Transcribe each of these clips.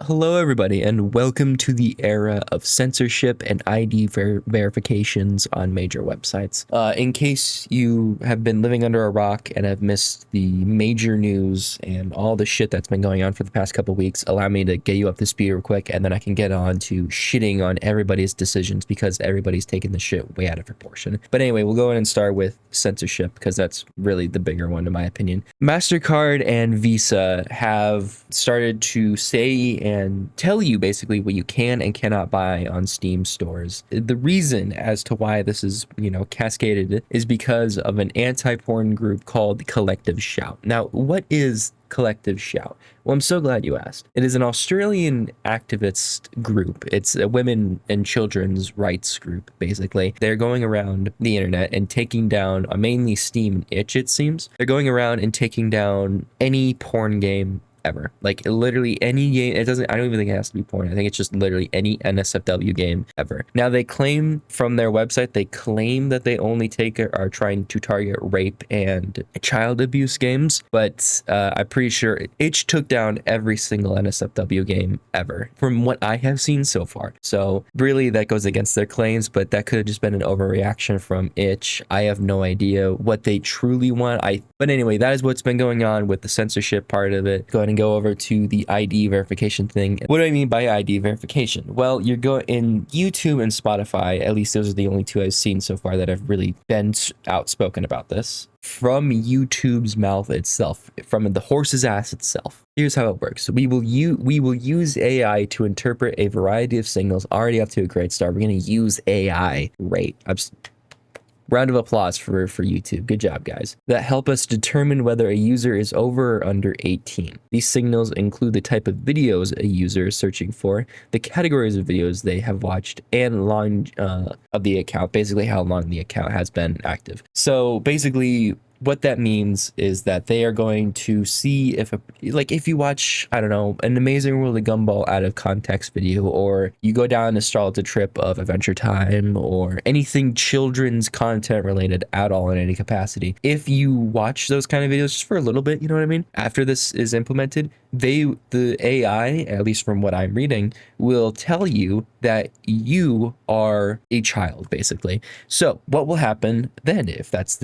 Hello, everybody, and welcome to the era of censorship and ID verifications on major websites. In case you have been living under a rock and have missed the major news and all the shit that's been going on for the past couple weeks, allow me to get you up to speed real quick, and then I can get on to shitting on everybody's decisions because everybody's taking the shit way out of proportion. But anyway, we'll go in and start with censorship because that's really the bigger one in my opinion. MasterCard and Visa have started to say and tell you basically what you can and cannot buy on Steam stores. The reason as to why this is, cascaded is because of an anti-porn group called Collective Shout. Now, what is Collective Shout? Well, I'm so glad you asked. It is an Australian activist group. It's a women and children's rights group, basically. They're going around the internet and taking down, mainly Steam and Itch, it seems. They're going around and taking down any porn game ever. Like literally any game. I don't even think it has to be porn. I think it's just literally any NSFW game ever. Now they claim from their website, they claim that they only are trying to target rape and child abuse games, but I'm pretty sure Itch took down every single NSFW game ever from what I have seen so far. So really that goes against their claims, but that could have just been an overreaction from Itch. I have no idea what they truly want. But anyway, that is what's been going on with the censorship part of it. Go ahead and go over to the ID verification thing. What do I mean by ID verification? Well, you're going in YouTube and Spotify, at least those are the only two I've seen so far that have really been outspoken about this. From YouTube's mouth itself, from the horse's ass itself. Here's how it works. We will use AI to interpret a variety of signals. Already up to a great start. We're going to use AI. Great. Round of applause for YouTube. Good job, guys. That help us determine whether a user is over or under 18. These signals include the type of videos a user is searching for, the categories of videos they have watched, and long of the account, basically how long the account has been active. So basically, what that means is that they are going to see if you watch, I don't know, an Amazing World of Gumball out of context video, or you go down a nostalgia trip of Adventure Time, or anything children's content related at all in any capacity. If you watch those kind of videos just for a little bit, you know what I mean? After this is implemented, the AI, at least from what I'm reading, will tell you that you are a child, basically. So what will happen then if that's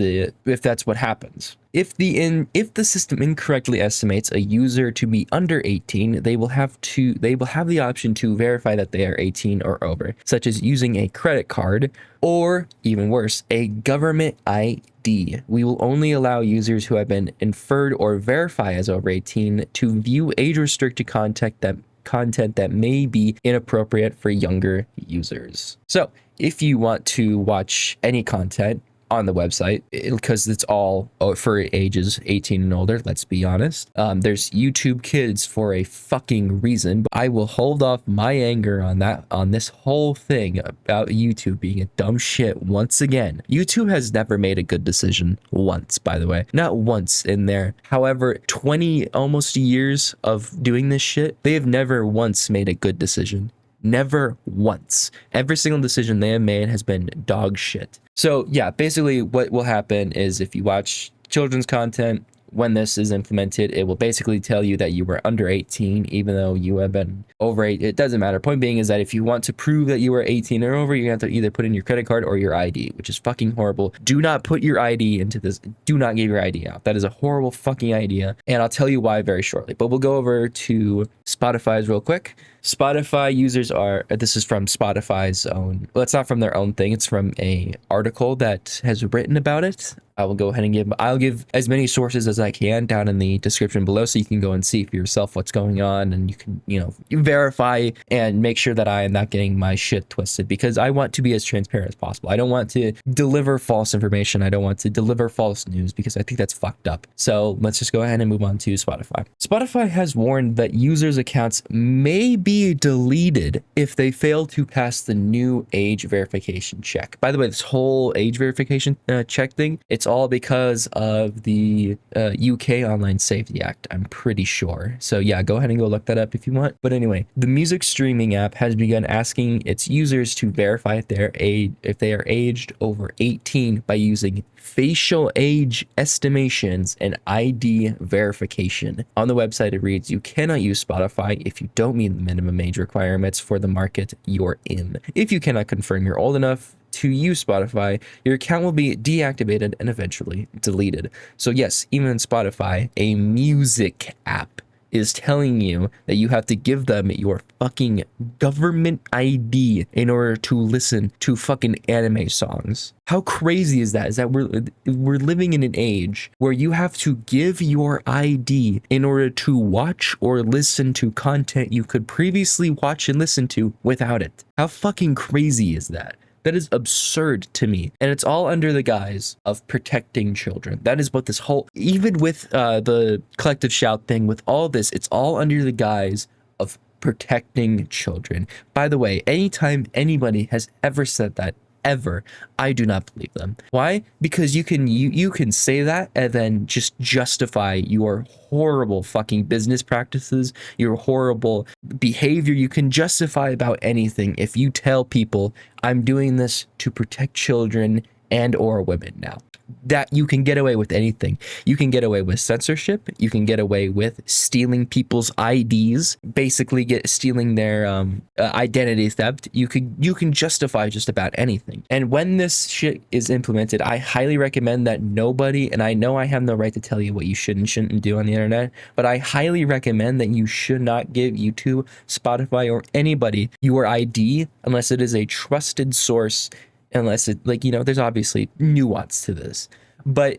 what happens? If the system incorrectly estimates a user to be under 18, they will have the option to verify that they are 18 or over, such as using a credit card or, even worse, a government ID. We will only allow users who have been inferred or verified as over 18 to view age-restricted content that may be inappropriate for younger users. So, if you want to watch any content on the website, because it's all for ages 18 and older, let's be honest. There's YouTube Kids for a fucking reason, but I will hold off my anger on this whole thing about YouTube being a dumb shit once again. YouTube has never made a good decision once, by the way. Not once in their, however, 20 almost years of doing this shit, they have never once made a good decision. Never once. Every single decision they have made has been dog shit. So yeah, basically what will happen is if you watch children's content, when this is implemented, it will basically tell you that you were under 18, even though you have been over 8. It doesn't matter. Point being is that if you want to prove that you are 18 or over, you have to either put in your credit card or your ID, which is fucking horrible. Do not put your ID into this. Do not give your ID out. That is a horrible fucking idea. And I'll tell you why very shortly. But we'll go over to Spotify's real quick. Spotify users this is from Spotify's own, well, it's not from their own thing, it's from a article that has written about it. I will go ahead and I'll give as many sources as I can down in the description below so you can go and see for yourself what's going on, and you can, you verify and make sure that I am not getting my shit twisted, because I want to be as transparent as possible. I don't want to deliver false information. I don't want to deliver false news because I think that's fucked up. So let's just go ahead and move on to Spotify. Spotify has warned that users' accounts may be deleted if they fail to pass the new age verification check. By the way, this whole age verification check thing, it's all because of the UK Online Safety Act, I'm pretty sure. So yeah, go ahead and go look that up if you want. But anyway, the music streaming app has begun asking its users to verify if they are aged over 18 by using facial age estimations, and ID verification. On the website, it reads, you cannot use Spotify if you don't meet the minimum age requirements for the market you're in. If you cannot confirm you're old enough to use Spotify, your account will be deactivated and eventually deleted. So yes, even Spotify, a music app, is telling you that you have to give them your fucking government ID in order to listen to fucking anime songs. How crazy is that? Is that we're living in an age where you have to give your ID in order to watch or listen to content you could previously watch and listen to without it. How fucking crazy is that? That is absurd to me. And it's all under the guise of protecting children. That is what this whole, even with the collective shout thing, with all this, it's all under the guise of protecting children. By the way, anytime anybody has ever said that, ever, I do not believe them. Why? Because you can say that and then just justify your horrible fucking business practices, your horrible behavior. You can justify about anything if you tell people, I'm doing this to protect children and or women now. That you can get away with anything. You can get away with censorship. You can get away with stealing people's IDs, basically stealing their identity theft. You can justify just about anything. And when this shit is implemented, I highly recommend that nobody, and I know I have no right to tell you what you should and shouldn't do on the internet, but I highly recommend that you should not give YouTube, Spotify, or anybody your ID unless it is a trusted source. Unless it, like, you know, there's obviously nuance to this, but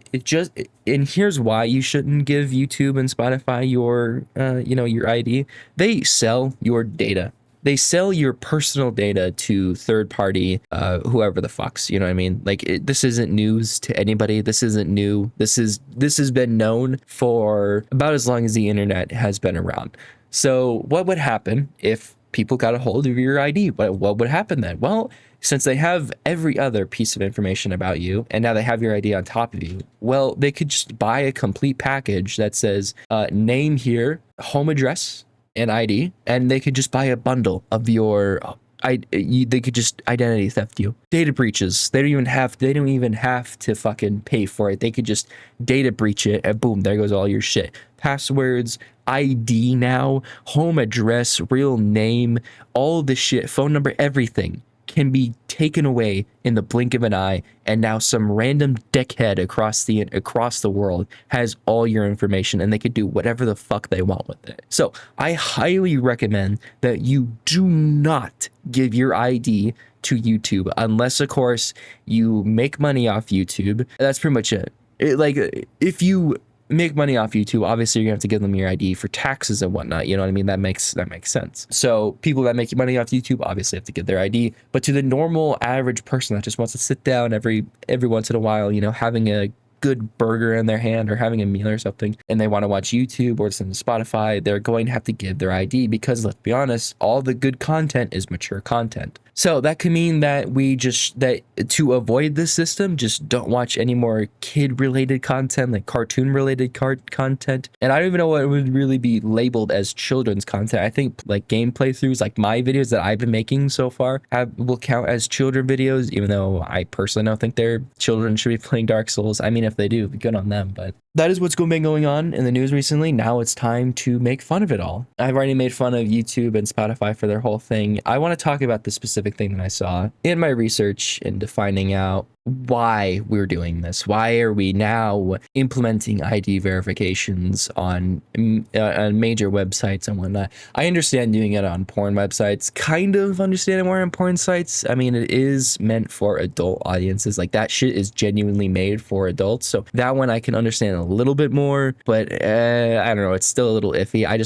and here's why you shouldn't give YouTube and Spotify your, your ID. They sell your data. They sell your personal data to third party, whoever the fucks, you know what I mean? Like, this isn't news to anybody. This isn't new. This has been known for about as long as the internet has been around. So what would happen if people got a hold of your ID? What would happen then? Well, since they have every other piece of information about you, and now they have your ID on top of you, well, they could just buy a complete package that says name here, home address, and ID, and they could just buy a bundle of your they could just identity theft you. Data breaches. They don't even have to fucking pay for it. They could just data breach it, and boom, there goes all your shit. Passwords, ID now, home address, real name, all the shit, phone number, everything can be taken away in the blink of an eye, and now some random dickhead across the world has all your information, and they could do whatever the fuck they want with it. So I highly recommend that you do not give your ID to YouTube unless, of course, you make money off YouTube. That's pretty much it. Like, if you make money off YouTube, obviously you're gonna have to give them your ID for taxes and whatnot. You know what I mean? That makes sense. So people that make money off YouTube obviously have to give their ID. But to the normal average person that just wants to sit down every once in a while, you know, having a good burger in their hand or having a meal or something, and they want to watch YouTube or listen to Spotify, they're going to have to give their ID because, let's be honest, all the good content is mature content. So that could mean that that to avoid this system, just don't watch any more kid-related content, like cartoon-related content. And I don't even know what would really be labeled as children's content. I think like game playthroughs, like my videos that I've been making so far, will count as children videos, even though I personally don't think their children should be playing Dark Souls. I mean, if they do, good on them, but that is what's been going on in the news recently. Now it's time to make fun of it all. I've already made fun of YouTube and Spotify for their whole thing. I want to talk about the specific thing that I saw in my research into finding out why we're doing this. Why are we now implementing ID verifications on major websites and whatnot? I understand doing it on porn websites, kind of understand it more on porn sites. I mean, it is meant for adult audiences. Like, that shit is genuinely made for adults. So that one I can understand a little bit more, but I don't know. It's still a little iffy. I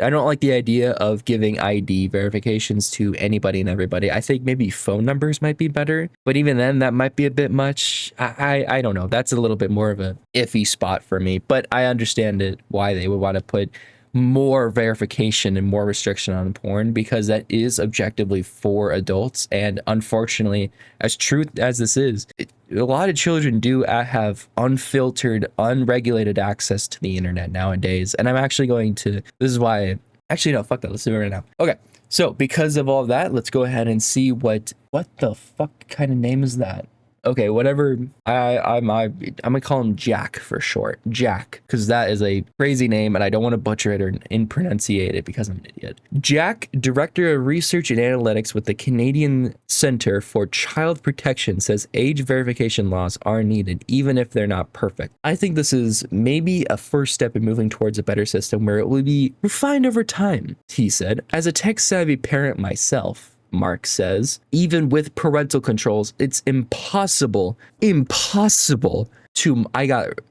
don't like the idea of giving ID verifications to anybody and everybody. I think maybe phone numbers might be better, but even then, that might be a bit much. I don't know. That's a little bit more of a iffy spot for me, but I understand it why they would want to put more verification and more restriction on porn, because that is objectively for adults. And unfortunately, as true as this is, a lot of children do have unfiltered, unregulated access to the internet nowadays. And I'm actually this is why, actually, no, fuck that. Let's do it right now. Okay. So because of all of that, let's go ahead and see what the fuck kind of name is that? Okay, whatever. I'm gonna call him Jack for short. Jack, because that is a crazy name, and I don't want to butcher it or impronunciate it because I'm an idiot. Jack, director of research and analytics with the Canadian Center for Child Protection, says age verification laws are needed, even if they're not perfect. I think this is maybe a first step in moving towards a better system where it will be refined over time. He said, as a tech-savvy parent myself, Mark says, even with parental controls, it's impossible to,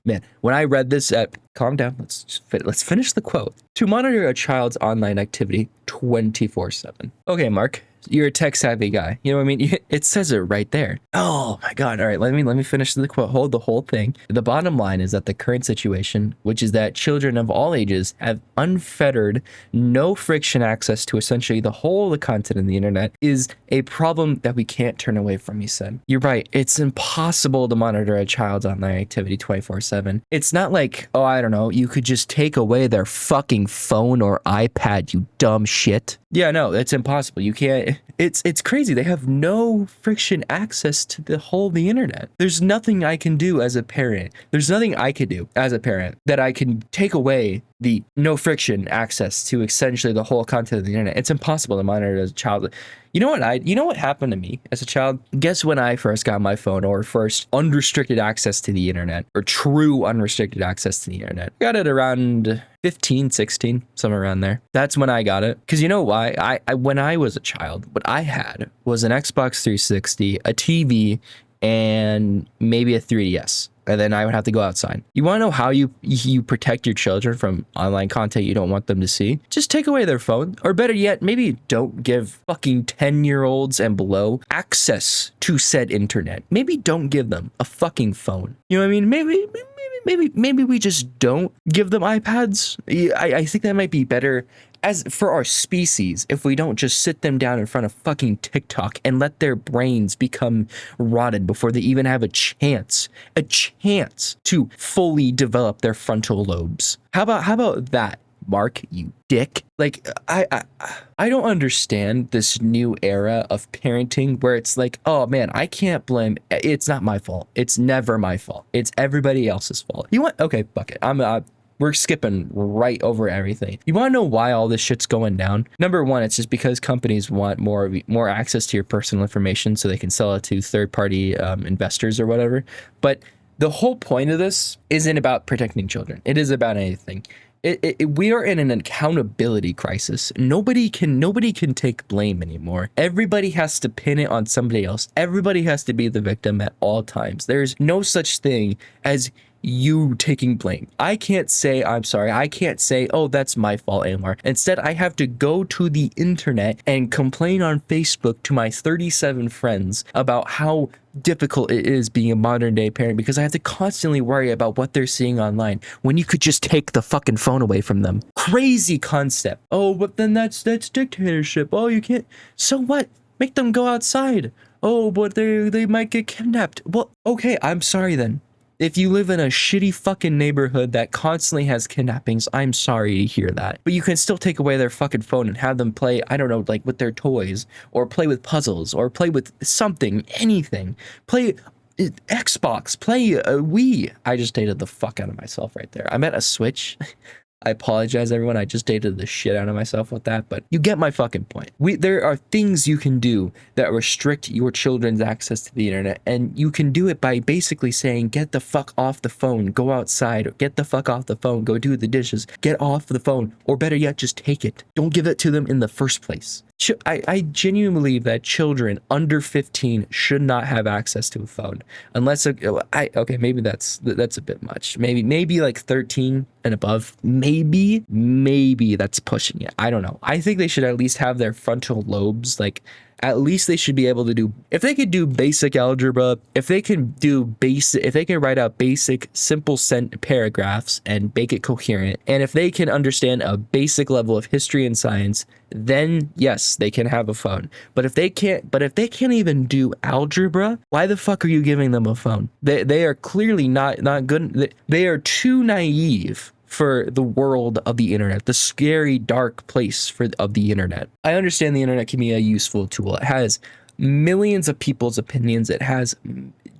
man, when I read this calm down, let's finish the quote. To monitor a child's online activity 24/7. Okay, Mark, you're a tech savvy guy. You know what I mean? It says it right there. Oh my God. All right, let me finish the quote. Hold the whole thing. The bottom line is that the current situation, which is that children of all ages have unfettered, no friction access to essentially the whole of the content of the internet, is a problem that we can't turn away from, he said. You're right. It's impossible to monitor a child's online activity 24/7. It's not like, oh, I don't know, you could just take away their fucking phone or iPad, you dumb shit. Yeah, no, it's impossible. You can't. It's crazy. They have no friction access to the whole of the internet. There's nothing I can do as a parent. There's nothing I could do as a parent that I can take away the no friction access to essentially the whole content of the internet. It's impossible to monitor as a child. You know what happened to me as a child? Guess when I first got my phone, or first unrestricted access to the internet, or true unrestricted access to the internet. I got it around 15, 16, somewhere around there. That's when I got it. Because you know why? I when I was a child, what I had was an Xbox 360, a TV, and maybe a 3DS. And then I would have to go outside. You want to know how you protect your children from online content you don't want them to see? Just take away their phone. Or better yet, maybe don't give fucking 10-year-olds and below access to said internet. Maybe don't give them a fucking phone. You know what I mean? Maybe we just don't give them iPads. I think that might be better as for our species if we don't just sit them down in front of fucking TikTok and let their brains become rotted before they even have a chance to fully develop their frontal lobes. How about that, Mark, you dick? Like, I don't understand this new era of parenting where it's like, oh man, I can't blame, it's not my fault. It's never my fault. It's everybody else's fault. You want, okay, fuck it. We're skipping right over everything. You want to know why all this shit's going down? Number one, it's just because companies want more access to your personal information so they can sell it to third-party investors or whatever. But the whole point of this isn't about protecting children. It is about anything. We are in an accountability crisis. Nobody can take blame anymore. Everybody has to pin it on somebody else. Everybody has to be the victim at all times. There's no such thing as you taking blame. I can't say I'm sorry. I can't say, oh, that's my fault anymore. Instead, I have to go to the internet and complain on Facebook to my 37 friends about how difficult it is being a modern day parent because I have to constantly worry about what they're seeing online when you could just take the fucking phone away from them. Crazy concept. Oh, but then that's dictatorship. Oh, you can't. So what? Make them go outside. Oh, but they might get kidnapped. Well, okay, I'm sorry then. If you live in a shitty fucking neighborhood that constantly has kidnappings, I'm sorry to hear that. But you can still take away their fucking phone and have them play, I don't know, like with their toys, or play with puzzles, or play with something, anything. Play Xbox, play Wii. I just dated the fuck out of myself right there. I meant a Switch. I apologize, everyone. I just dated the shit out of myself with that, but you get my fucking point. There are things you can do that restrict your children's access to the internet, and you can do it by basically saying, get the fuck off the phone, go outside, or get the fuck off the phone, go do the dishes, get off the phone, or better yet, just take it. Don't give it to them in the first place. I genuinely believe that children under 15 should not have access to a phone unless okay, maybe that's a bit much. Maybe like 13 and above. Maybe that's pushing it. I don't know. I think they should at least have their frontal lobes, like at least they should be able to do, if they could do basic algebra, if they can write out basic simple paragraphs and make it coherent, and if they can understand a basic level of history and science, then yes, they can have a phone. But if they can't even do algebra, why the fuck are you giving them a phone? They are clearly not good. They are too naive for the world of the internet, the scary, dark place of the internet. I understand the internet can be a useful tool. It has millions of people's opinions. It has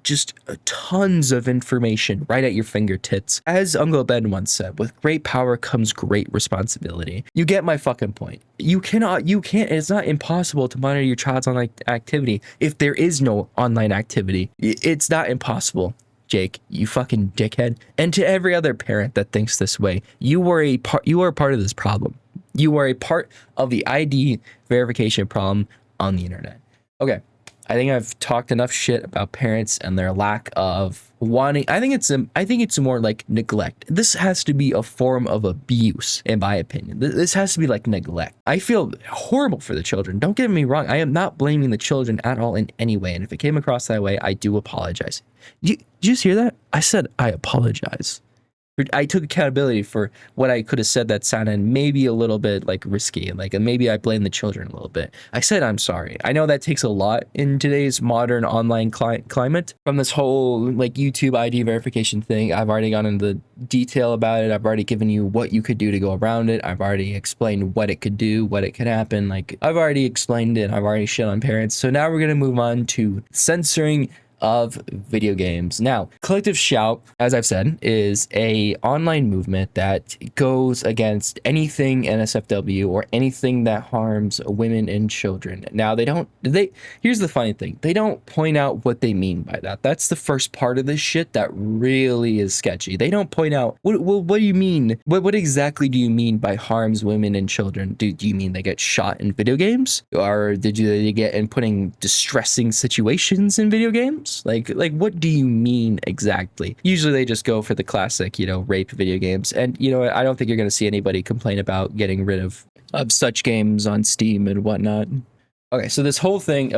just tons of information right at your fingertips. As Uncle Ben once said, with great power comes great responsibility. You get my fucking point. You can't, it's not impossible to monitor your child's online activity if there is no online activity. It's not impossible. Jake, you fucking dickhead. And to every other parent that thinks this way, you are a part of this problem. You are a part of the ID verification problem on the internet. Okay. I think I've talked enough shit about parents and their lack of wanting. I think it's more like neglect. This has to be a form of abuse, in my opinion. This has to be like neglect. I feel horrible for the children. Don't get me wrong. I am not blaming the children at all in any way. And if it came across that way, I do apologize. Did you just hear that? I said I apologize. I took accountability for what I could have said that sounded maybe a little bit like risky, like maybe I blame the children a little bit. I said I'm sorry. I know that takes a lot in today's modern online climate. From this whole like YouTube ID verification thing, I've already gone into the detail about it. I've already given you what you could do to go around it. I've already explained what it could do, what it could happen. Like I've already explained it. I've already shit on parents. So now we're gonna move on to censoring of video games. Now, Collective Shout, as I've said, is a online movement that goes against anything NSFW or anything that harms women and children. Now, here's the funny thing. They don't point out what they mean by that. That's the first part of this shit that really is sketchy. They don't point out, what do you mean? What exactly do you mean by harms women and children? Do you mean they get shot in video games? Or did they get in putting distressing situations in video games? Like what do you mean exactly? Usually they just go for the classic, rape video games. And I don't think you're going to see anybody complain about getting rid of such games on Steam and whatnot. Okay, so this whole thing,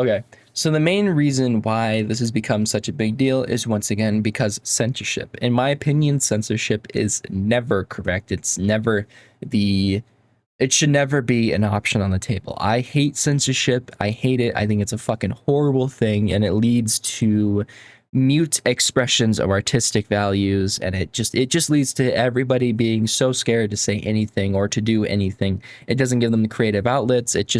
so the main reason why this has become such a big deal is once again because censorship. In my opinion, censorship is never correct. It should never be an option on the table. I hate censorship. I hate it. I think it's a fucking horrible thing, and it leads to mute expressions of artistic values, and it just leads to everybody being so scared to say anything or to do anything. It doesn't give them the creative outlets. It's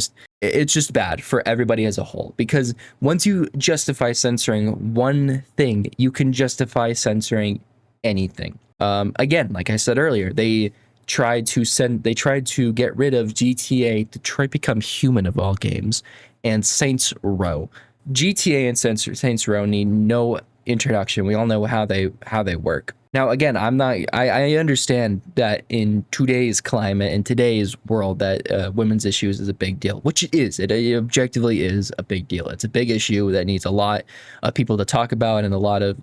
just bad for everybody as a whole, because once you justify censoring one thing, you can justify censoring anything. Again, like I said earlier, they tried to get rid of GTA to try to become human of all games, and Saints Row. GTA and Saints Row need no introduction. We all know how they work. Now, again, I understand that in today's climate, in today's world, that women's issues is a big deal, which it is. It objectively is a big deal. It's a big issue that needs a lot of people to talk about, and a lot of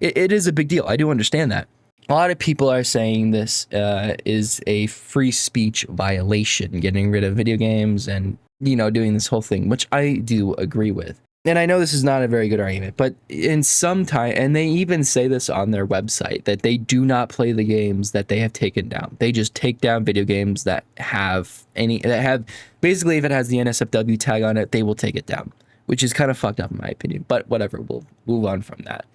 it is a big deal. I do understand that. A lot of people are saying this is a free speech violation, getting rid of video games and, doing this whole thing, which I do agree with. And I know this is not a very good argument, but in some time, and they even say this on their website, that they do not play the games that they have taken down. They just take down video games that basically, if it has the NSFW tag on it, they will take it down, which is kind of fucked up in my opinion, but whatever, we'll move on from that.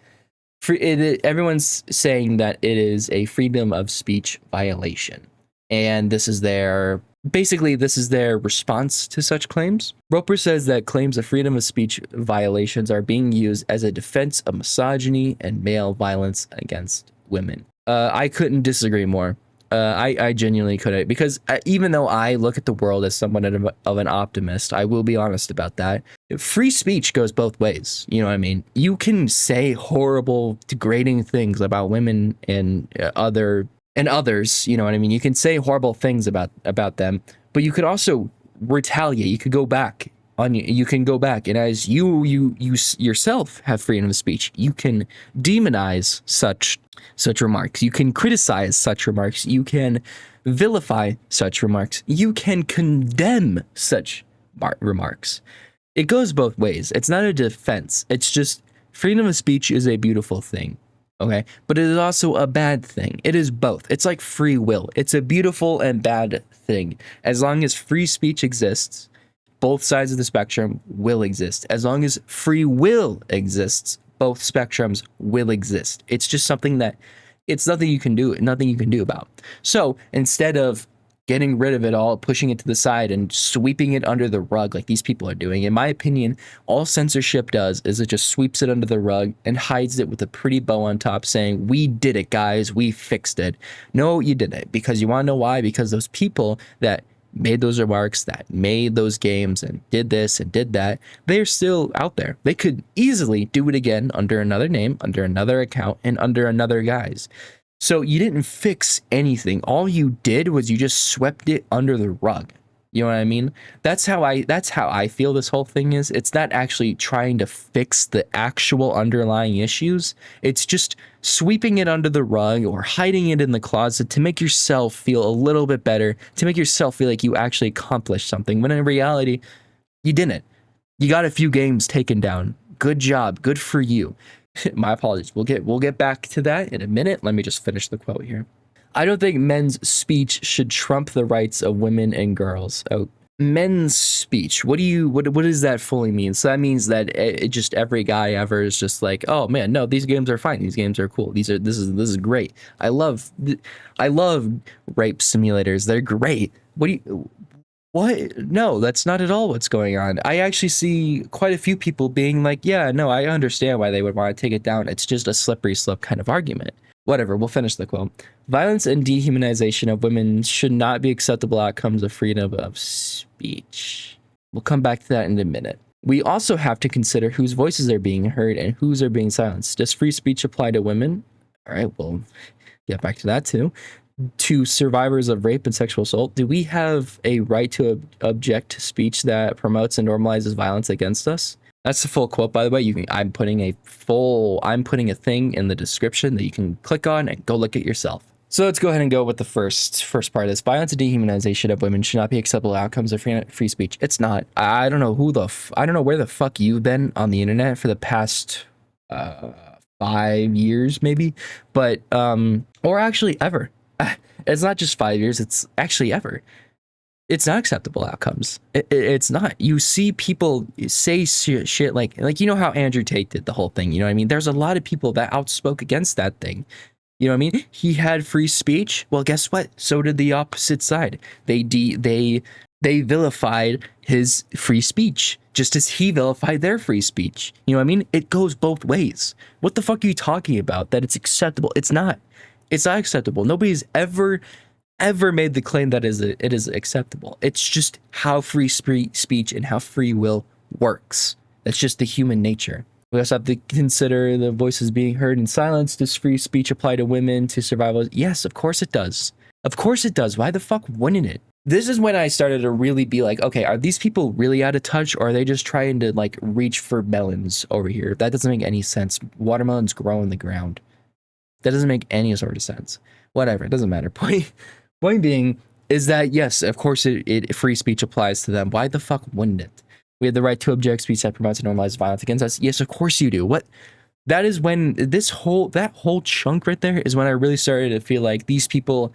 Everyone's saying that it is a freedom of speech violation, and this is their response to such claims. Roper says that claims of freedom of speech violations are being used as a defense of misogyny and male violence against women. I couldn't disagree more. I genuinely couldn't, because even though I look at the world as somewhat of an optimist, I will be honest about that. Free speech goes both ways. You know what I mean? You can say horrible, degrading things about women and others. You know what I mean? You can say horrible things about them, but you could also retaliate. You could go back you can go back, and as you yourself have freedom of speech, you can demonize such remarks. You can criticize such remarks. You can vilify such remarks. You can condemn such remarks. It goes both ways. It's not a defense. It's just freedom of speech is a beautiful thing. Okay, but it is also a bad thing. It is both. It's like free will. It's a beautiful and bad thing. As long as free speech exists, both sides of the spectrum will exist. As long as free will exists, both spectrums will exist. It's just something that it's nothing you can do about. So instead of getting rid of it all, pushing it to the side and sweeping it under the rug like these people are doing. In my opinion, all censorship does is it just sweeps it under the rug and hides it with a pretty bow on top saying, we did it, guys, we fixed it. No, you didn't. Because you want to know why? Because those people that made those remarks, that made those games and did this and did that, they're still out there. They could easily do it again under another name, under another account, and under another guise. So you didn't fix anything. All you did was you just swept it under the rug. You know what I mean? That's how I feel this whole thing is. It's not actually trying to fix the actual underlying issues. It's just sweeping it under the rug or hiding it in the closet to make yourself feel a little bit better, to make yourself feel like you actually accomplished something, when in reality, you didn't. You got a few games taken down. Good job. Good for you. My apologies. We'll get back to that in a minute. Let me just finish the quote here. I don't think men's speech should trump the rights of women and girls. Oh, men's speech. What does that fully mean? So that means that it just every guy ever is just like, oh man, no, these games are fine. These games are cool. This is great. I love rape simulators. They're great. What? No, that's not at all what's going on. I actually see quite a few people being like, yeah, no, I understand why they would want to take it down. It's just a slippery slope kind of argument. Whatever, we'll finish the quote. Violence and dehumanization of women should not be acceptable outcomes of freedom of speech. We'll come back to that in a minute. We also have to consider whose voices are being heard and whose are being silenced. Does free speech apply to women? All right, we'll get back to that too. To survivors of rape and sexual assault, do we have a right to object to speech that promotes and normalizes violence against us? That's the full quote, by the way. I'm putting a thing in the description that you can click on and go look at yourself. So let's go ahead and go with the first part of this. Violence and dehumanization of women should not be acceptable outcomes of free speech. It's not. I don't know I don't know where the fuck you've been on the internet for the past 5 years, maybe, but or actually ever. It's not just 5 years. It's actually ever. It's not acceptable outcomes. It's not. You see people say shit like you know how Andrew Tate did the whole thing. You know what I mean? There's a lot of people that outspoke against that thing. You know what I mean? He had free speech. Well, guess what? So did the opposite side. They vilified his free speech just as he vilified their free speech. You know what I mean? It goes both ways. What the fuck are you talking about? That it's acceptable? It's not. It's not acceptable. Nobody's ever made the claim that it is acceptable. It's just how free speech and how free will works. That's just the human nature. We also have to consider the voices being heard and silenced. Does free speech apply to women, to survivors? Yes, of course it does. Of course it does. Why the fuck wouldn't it? This is when I started to really be like, okay, are these people really out of touch, or are they just trying to like reach for melons over here? That doesn't make any sense. Watermelons grow in the ground. That doesn't make any sort of sense. Whatever, it doesn't matter. Point being is that, yes, of course, free speech applies to them. Why the fuck wouldn't it? We have the right to object speech that promotes and normalizes violence against us. Yes, of course you do. What? That is when that whole chunk right there is when I really started to feel like these people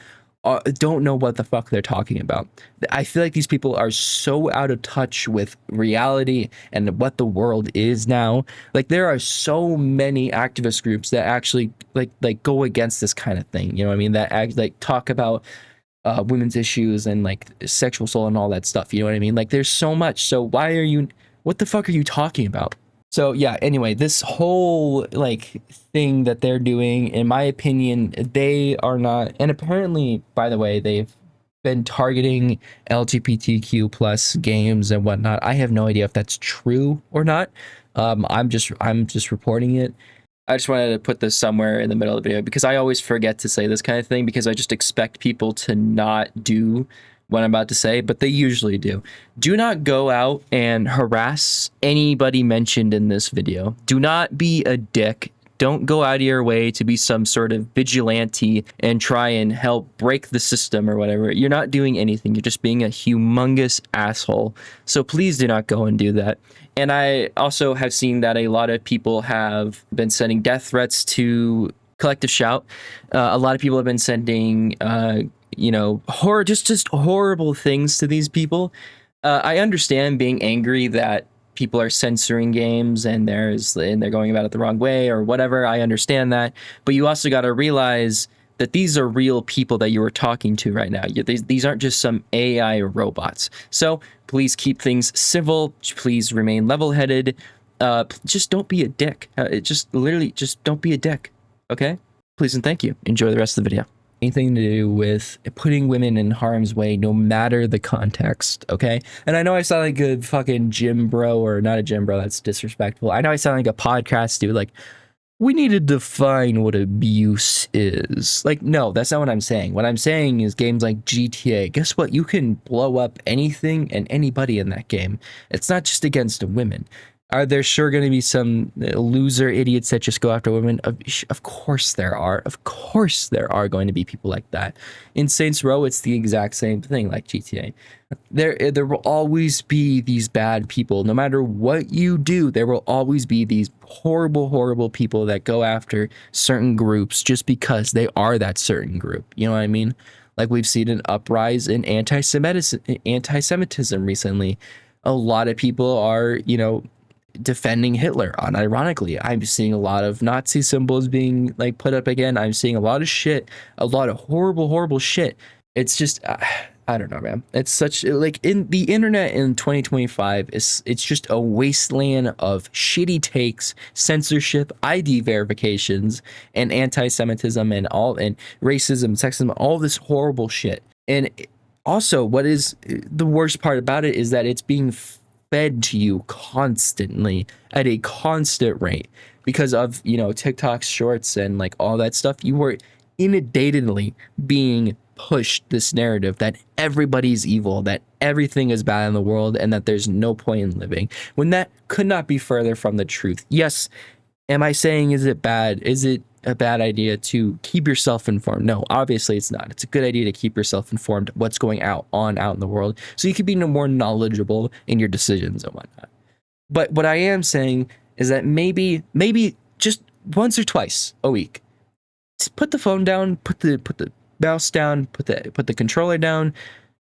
don't know what the fuck they're talking about. I feel like these people are so out of touch with reality and what the world is now. Like, there are so many activist groups that actually like go against this kind of thing. You know what I mean? That talk about women's issues and like sexual assault and all that stuff. You know what I mean? Like, there's so much. So what the fuck are you talking about? So yeah, anyway, this whole like thing that they're doing, in my opinion, they are not, and apparently, by the way, they've been targeting LGBTQ plus games and whatnot. I have no idea if that's true or not. I'm just reporting it. I just wanted to put this somewhere in the middle of the video because I always forget to say this kind of thing because I just expect people to not do what I'm about to say, but they usually do. Do not go out and harass anybody mentioned in this video. Do not be a dick. Don't go out of your way to be some sort of vigilante and try and help break the system or whatever. You're not doing anything. You're just being a humongous asshole. So please do not go and do that. And I also have seen that a lot of people have been sending death threats to Collective Shout. A lot of people have been sending just horrible things to these people. I understand being angry that people are censoring games and they're going about it the wrong way or whatever. I understand that, but you also got to realize that these are real people that you are talking to right now. These aren't just some AI robots. So please keep things civil. Please remain level-headed. Just don't be a dick. Just don't be a dick. Okay? Please and thank you. Enjoy the rest of the video. Anything to do with putting women in harm's way, no matter the context, okay? And I know I sound like a fucking gym bro, or not a gym bro, that's disrespectful. I know I sound like a podcast dude, like, we need to define what abuse is. Like, no, that's not what I'm saying. What I'm saying is games like GTA, guess what? You can blow up anything and anybody in that game. It's not just against women. Are there sure going to be some loser idiots that just go after women? Of course there are. Of course there are going to be people like that. In Saints Row, it's the exact same thing like GTA. There will always be these bad people. No matter what you do, there will always be these horrible, horrible people that go after certain groups just because they are that certain group. You know what I mean? Like we've seen an uprise in anti-Semitism recently. A lot of people are, you know, defending Hitler. Unironically, I'm seeing a lot of Nazi symbols being like put up again. I'm seeing a lot of shit, a lot of horrible shit. It's just I don't know, man. It's such like in the internet in 2025 it's just a wasteland of shitty takes, censorship, ID verifications, and anti-Semitism and racism, sexism, all this horrible shit. And also, what is the worst part about it is that it's being fed to you constantly at a constant rate because of, you know, TikTok shorts and like all that stuff. You were inundatedly being pushed this narrative that everybody's evil, that everything is bad in the world, and that there's no point in living, when that could not be further from the truth. Yes, am I saying is it bad? Is it a bad idea to keep yourself informed? No, obviously it's not. It's a good idea to keep yourself informed what's going out in the world, so you can be more knowledgeable in your decisions and whatnot. But what I am saying is that maybe just once or twice a week, just put the phone down, put the mouse down, put the controller down,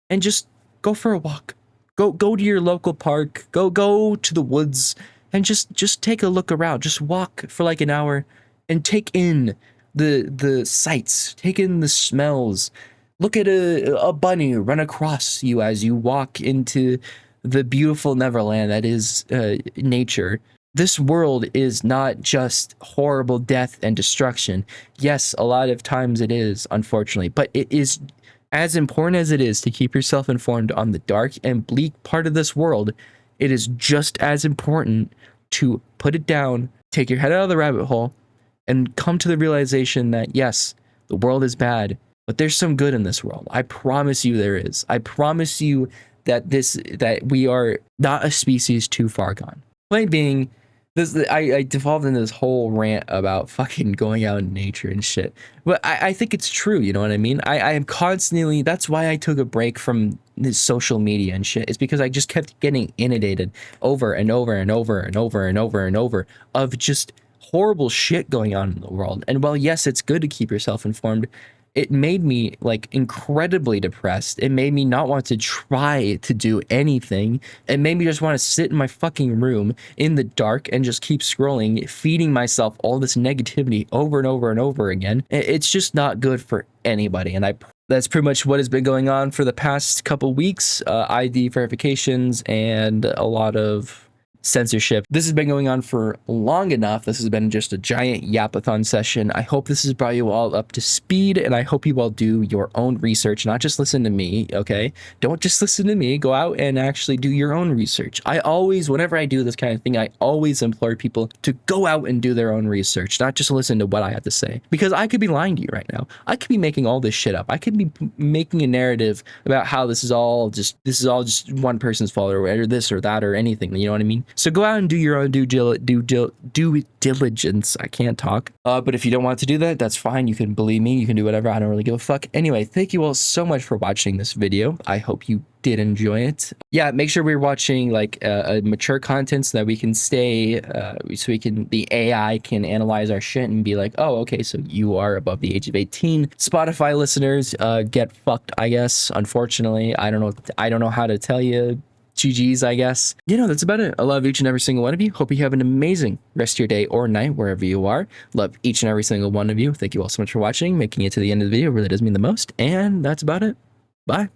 and just go for a walk. Go to your local park. Go to the woods and just take a look around. Just walk for like an hour and take in the sights, take in the smells. Look at a bunny run across you as you walk into the beautiful Neverland that is nature. This world is not just horrible death and destruction. Yes, a lot of times it is, unfortunately, but it is as important as it is to keep yourself informed on the dark and bleak part of this world. It is just as important to put it down, take your head out of the rabbit hole, and come to the realization that yes, the world is bad, but there's some good in this world. I promise you there is. I promise you that we are not a species too far gone. Point being, I devolved into this whole rant about fucking going out in nature and shit. But I think it's true, you know what I mean? I am constantly, that's why I took a break from this social media and shit. It's because I just kept getting inundated over and over and over and over and over and over of just horrible shit going on in the world. And while yes, it's good to keep yourself informed, it made me like incredibly depressed. It made me not want to try to do anything. It made me just want to sit in my fucking room in the dark and just keep scrolling, feeding myself all this negativity over and over and over again. It's just not good for anybody. And that's pretty much what has been going on for the past couple weeks. ID verifications and a lot of censorship. This has been going on for long enough. This has been just a giant yapathon session. I hope this has brought you all up to speed, and I hope you all do your own research, not just listen to me, okay? Don't just listen to me. Go out and actually do your own research. I always, whenever I do this kind of thing, I always implore people to go out and do their own research, not just listen to what I have to say, because I could be lying to you right now. I could be making all this shit up. I could be making a narrative about how this is all just one person's fault or this or that or anything, you know what I mean? So go out and do your own due diligence. I can't talk. But if you don't want to do that, that's fine. You can believe me. You can do whatever. I don't really give a fuck. Anyway, thank you all so much for watching this video. I hope you did enjoy it. Yeah, make sure we're watching like mature content so that we can the AI can analyze our shit and be like, oh, okay, so you are above the age of 18. Spotify listeners, get fucked, I guess. Unfortunately, I don't know how to tell you. GG's, I guess. You know, that's about it. I love each and every single one of you. Hope you have an amazing rest of your day or night, wherever you are. Love each and every single one of you. Thank you all so much for watching. Making it to the end of the video really does mean the most. And that's about it. Bye.